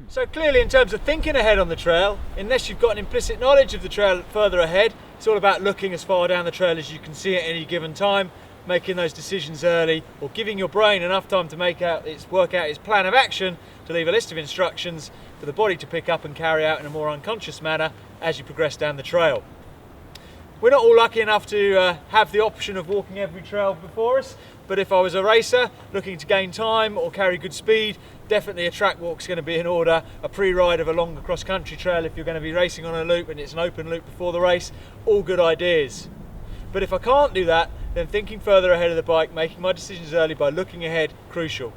So clearly, in terms of thinking ahead on the trail, unless you've got an implicit knowledge of the trail further ahead, it's all about looking as far down the trail as you can see at any given time, making those decisions early, or giving your brain enough time to work out its plan of action, to leave a list of instructions for the body to pick up and carry out in a more unconscious manner as you progress down the trail. We're not all lucky enough to have the option of walking every trail before us, but if I was a racer looking to gain time or carry good speed, definitely a track walk's going to be in order. A pre-ride of a longer cross-country trail if you're going to be racing on a loop and it's an open loop before the race, all good ideas. But if I can't do that, then thinking further ahead of the bike, making my decisions early by looking ahead, crucial.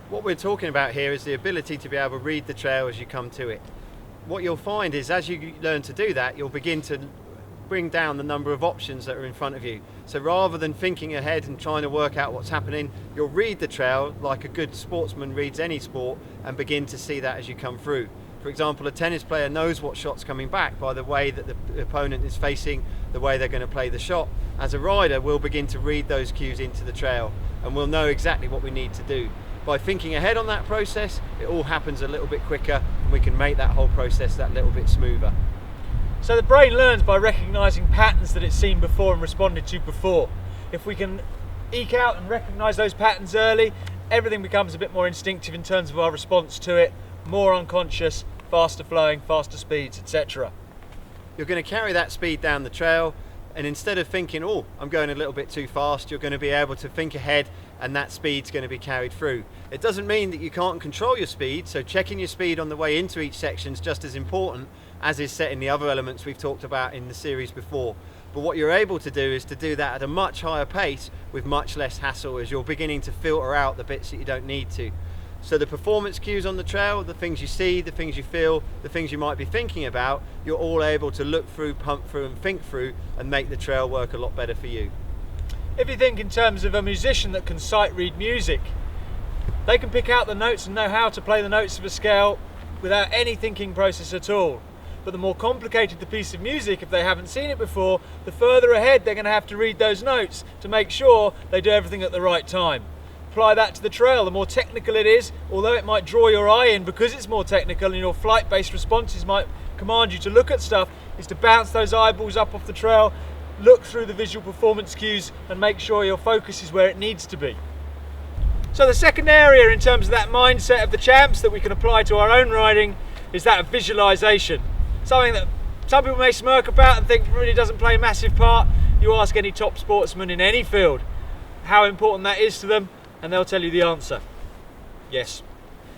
What we're talking about here is the ability to be able to read the trail as you come to it. What you'll find is as you learn to do that, you'll begin to bring down the number of options that are in front of you. So rather than thinking ahead and trying to work out what's happening, you'll read the trail like a good sportsman reads any sport and begin to see that as you come through. For example, a tennis player knows what shot's coming back by the way that the opponent is facing, the way they're going to play the shot. As a rider, we'll begin to read those cues into the trail and we'll know exactly what we need to do. By thinking ahead on that process, it all happens a little bit quicker and we can make that whole process that little bit smoother. So the brain learns by recognising patterns that it's seen before and responded to before. If we can eke out and recognise those patterns early, everything becomes a bit more instinctive in terms of our response to it, more unconscious, faster flowing, faster speeds, etc. You're going to carry that speed down the trail, and instead of thinking, oh, I'm going a little bit too fast, you're going to be able to think ahead and that speed's going to be carried through. It doesn't mean that you can't control your speed, so checking your speed on the way into each section is just as important as is setting the other elements we've talked about in the series before. But what you're able to do is to do that at a much higher pace with much less hassle as you're beginning to filter out the bits that you don't need to. So the performance cues on the trail, the things you see, the things you feel, the things you might be thinking about, you're all able to look through, pump through and think through and make the trail work a lot better for you. If you think in terms of a musician that can sight read music, they can pick out the notes and know how to play the notes of a scale without any thinking process at all. But the more complicated the piece of music, if they haven't seen it before, the further ahead they're going to have to read those notes to make sure they do everything at the right time. Apply that to the trail. The more technical it is, although it might draw your eye in because it's more technical and your flight-based responses might command you to look at stuff, is to bounce those eyeballs up off the trail, look through the visual performance cues and make sure your focus is where it needs to be. So the second area in terms of that mindset of the champs that we can apply to our own riding is that of visualization. Something that some people may smirk about and think really doesn't play a massive part. You ask any top sportsman in any field how important that is to them and they'll tell you the answer. Yes.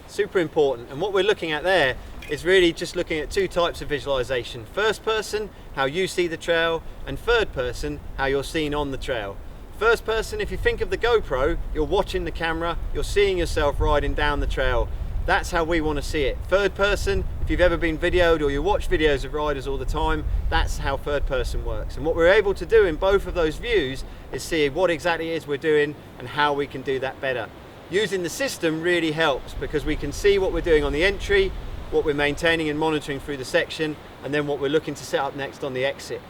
Super important, and what we're looking at there is really just looking at two types of visualization. First person, how you see the trail, and third person, how you're seen on the trail. First person, if you think of the GoPro, you're watching the camera, you're seeing yourself riding down the trail. That's how we want to see it. Third person, if you've ever been videoed or you watch videos of riders all the time, that's how third person works. And what we're able to do in both of those views is see what exactly it is we're doing and how we can do that better. Using the system really helps because we can see what we're doing on the entry, what we're maintaining and monitoring through the section, and then what we're looking to set up next on the exit.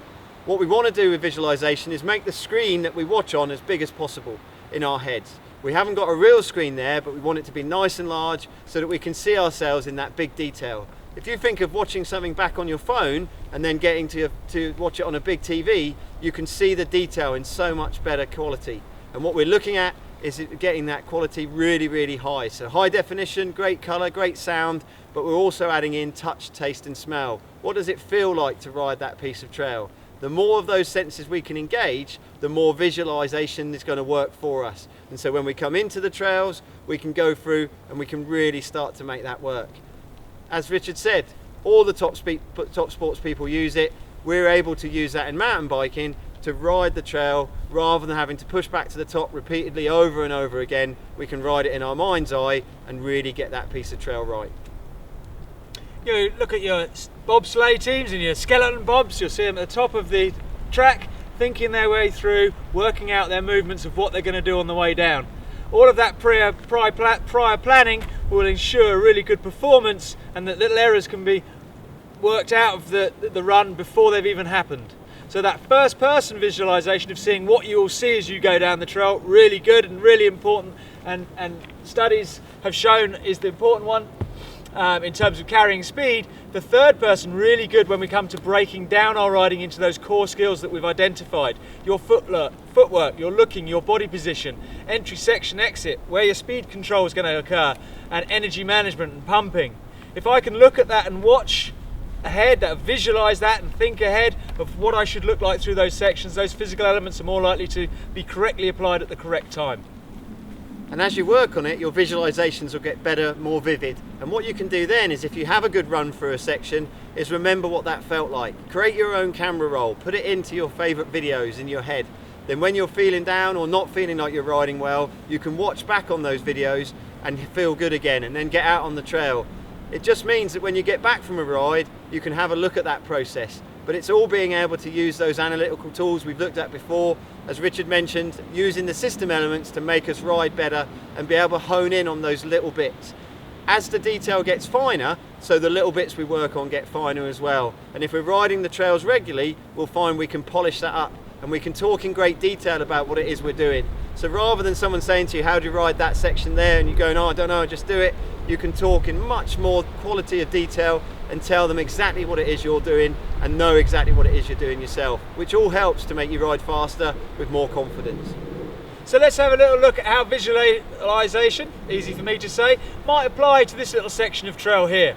What we want to do with visualization is make the screen that we watch on as big as possible in our heads. We haven't got a real screen there, but we want it to be nice and large so that we can see ourselves in that big detail. If you think of watching something back on your phone and then getting to watch it on a big TV, you can see the detail in so much better quality. And what we're looking at is getting that quality really, really high. So high definition, great color, great sound, but we're also adding in touch, taste and smell. What does it feel like to ride that piece of trail? The more of those senses we can engage, the more visualization is going to work for us. And so when we come into the trails, we can go through and we can really start to make that work. As Richard said, all the top sports people use it. We're able to use that in mountain biking to ride the trail rather than having to push back to the top repeatedly over and over again. We can ride it in our mind's eye and really get that piece of trail right. You look at your bobsleigh teams and your skeleton bobs, you'll see them at the top of the track, thinking their way through, working out their movements of what they're going to do on the way down. All of that prior planning will ensure really good performance and that little errors can be worked out of the run before they've even happened. So that first person visualization of seeing what you will see as you go down the trail, really good and really important, and studies have shown is the important one. in terms of carrying speed, the third person really good when we come to breaking down our riding into those core skills that we've identified. Your footwork, your looking, your body position, entry, section, exit, where your speed control is going to occur, and energy management and pumping. If I can look at that and watch ahead, visualize that and think ahead of what I should look like through those sections, those physical elements are more likely to be correctly applied at the correct time. And as you work on it, your visualizations will get better, more vivid. And what you can do then is, if you have a good run through a section, is remember what that felt like. Create your own camera roll, put it into your favorite videos in your head. Then when you're feeling down or not feeling like you're riding well, you can watch back on those videos and feel good again, and then get out on the trail. It just means that when you get back from a ride, you can have a look at that process. But it's all being able to use those analytical tools we've looked at before, as Richard mentioned, using the system elements to make us ride better and be able to hone in on those little bits. As the detail gets finer, so the little bits we work on get finer as well. And if we're riding the trails regularly, we'll find we can polish that up and we can talk in great detail about what it is we're doing. So rather than someone saying to you, how do you ride that section there? And you going, oh, I don't know, just do it. You can talk in much more quality of detail and tell them exactly what it is you're doing and know exactly what it is you're doing yourself, which all helps to make you ride faster with more confidence. So let's have a little look at how visualization, easy for me to say, might apply to this little section of trail here.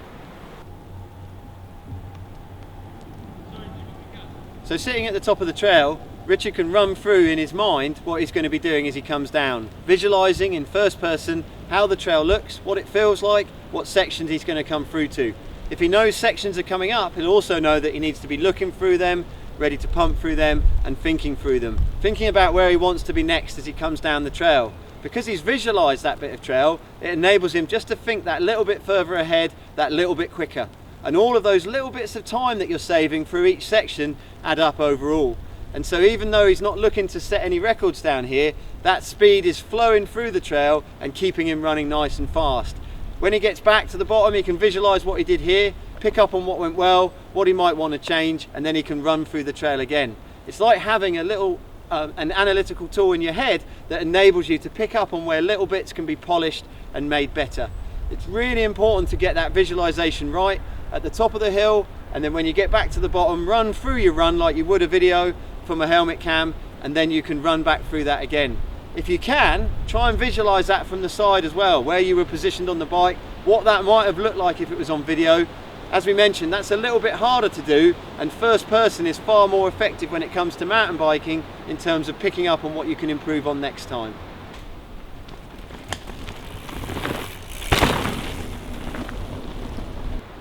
So sitting at the top of the trail, Richard can run through in his mind what he's going to be doing as he comes down, visualizing in first person how the trail looks, what it feels like, what sections he's going to come through to. If he knows sections are coming up, he'll also know that he needs to be looking through them, ready to pump through them and thinking through them. Thinking about where he wants to be next as he comes down the trail. Because he's visualized that bit of trail, it enables him just to think that little bit further ahead, that little bit quicker. And all of those little bits of time that you're saving through each section add up overall. And so even though he's not looking to set any records down here, that speed is flowing through the trail and keeping him running nice and fast. When he gets back to the bottom, he can visualize what he did here, pick up on what went well, what he might want to change, and then he can run through the trail again. It's like having a little an analytical tool in your head that enables you to pick up on where little bits can be polished and made better. It's really important to get that visualization right at the top of the hill, and then when you get back to the bottom, run through your run like you would a video from a helmet cam, and then you can run back through that again. If you can, try and visualize that from the side as well, where you were positioned on the bike, what that might have looked like if it was on video. As we mentioned, that's a little bit harder to do, and first person is far more effective when it comes to mountain biking in terms of picking up on what you can improve on next time.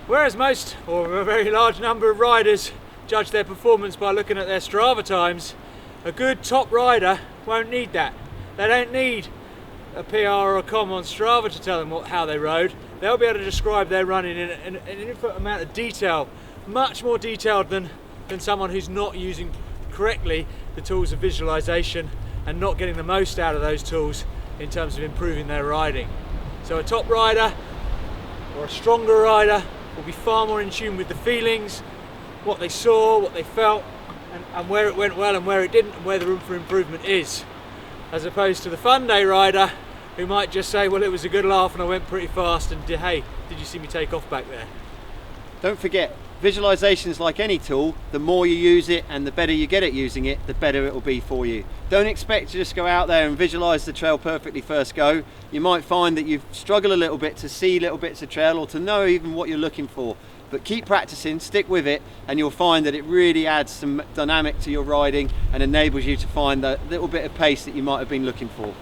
Whereas most, or a very large number of riders, judge their performance by looking at their Strava times, a good top rider won't need that. They don't need a PR or a com on Strava to tell them how they rode. They'll be able to describe their running in an infinite amount of detail, much more detailed than someone who's not using correctly the tools of visualization and not getting the most out of those tools in terms of improving their riding. So a top rider or a stronger rider will be far more in tune with the feelings, what they saw, what they felt, and where it went well and where it didn't, and where the room for improvement is, as opposed to the fun day rider who might just say, well, it was a good laugh and I went pretty fast, and hey, did you see me take off back there? Don't forget, visualization is like any tool. The more you use it and the better you get at using it, the better it will be for you. Don't expect to just go out there and visualize the trail perfectly first go. You might find that you struggle a little bit to see little bits of trail or to know even what you're looking for. But keep practicing, stick with it, and you'll find that it really adds some dynamic to your riding and enables you to find that little bit of pace that you might have been looking for.